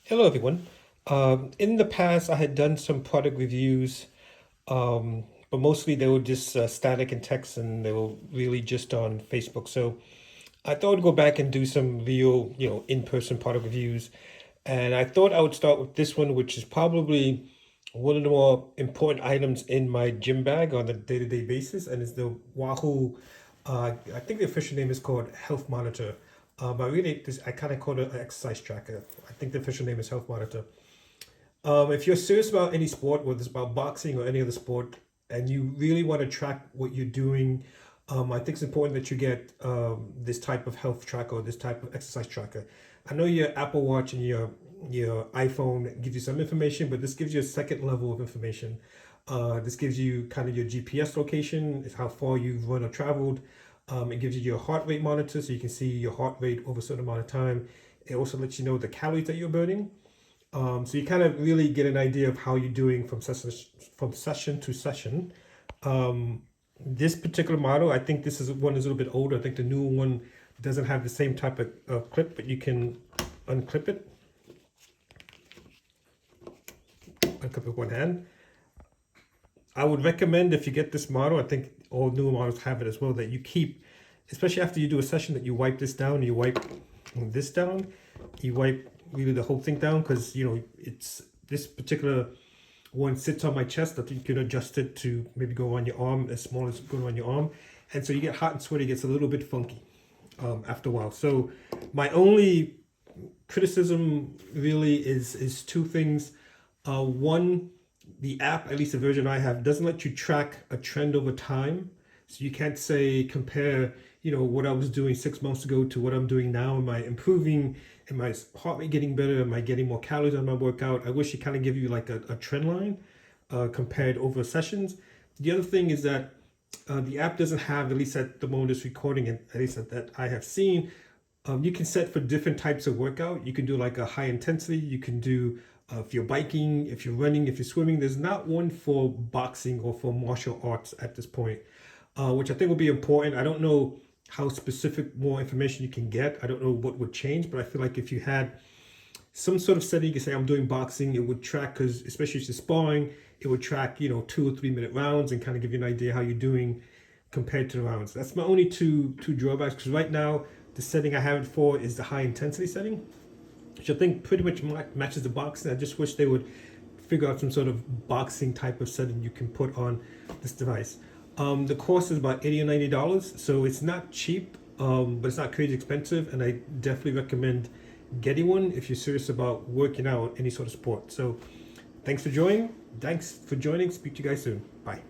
Hello, everyone. In the past, I had done some product reviews, but mostly they were just static and text, and they were really just on Facebook. So I thought I'd go back and do some real, in-person product reviews. And I thought I would start with this one, which is probably one of the more important items in my gym bag on a day-to-day basis, and it's the Wahoo. I think the official name is called Health Monitor. But really, I kind of call it an exercise tracker. I think the official name is Health Monitor. If you're serious about any sport, whether it's about boxing or any other sport, and you really want to track what you're doing, I think it's important that you get this type of health tracker or this type of exercise tracker. I know your Apple Watch and your iPhone gives you some information, but this gives you a second level of information. This gives you kind of your GPS location, is how far you've run or traveled. It gives you your heart rate monitor, so you can see your heart rate over a certain amount of time. It also lets you know the calories that you're burning. So you kind of really get an idea of how you're doing from session to session. This particular model, I think this is one is a little bit older. I think the new one doesn't have the same type of clip, but you can unclip it. Unclip it with one hand. I would recommend if you get this model, I think all newer models have it as well, that you keep, especially after you do a session, that you wipe this down, you wipe this down, you wipe really the whole thing down, because it's this particular one sits on my chest. I think you can adjust it to maybe go on your arm, as small as going on your arm, and so you get hot and sweaty. It gets a little bit funky after a while. So my only criticism really is two things. One, the app, at least the version I have, doesn't let you track a trend over time. So you can't say compare, what I was doing 6 months ago to what I'm doing now. Am I improving? Am my heart rate getting better? Am I getting more calories on my workout? I wish it kind of give you like a trend line compared over sessions. The other thing is that the app doesn't have, at least at the moment it's recording, and at least that I have seen, you can set for different types of workout. You can do like a high intensity. You can do if you're biking, if you're running, if you're swimming. There's not one for boxing or for martial arts at this point, which I think will be important. I don't know how specific more information you can get. I don't know what would change, but I feel like if you had some sort of setting, you can say I'm doing boxing, it would track, because especially if you're sparring, it would track 2 or 3 minute rounds and kind of give you an idea how you're doing compared to the rounds. That's my only two drawbacks, because right now the setting I have it for is the high intensity setting, which I think pretty much matches the boxing. I just wish they would figure out some sort of boxing type of setting you can put on this device. The cost is about $80 or $90, so it's not cheap, but it's not crazy expensive, and I definitely recommend getting one if you're serious about working out any sort of sport. So thanks for joining. Speak to you guys soon. Bye.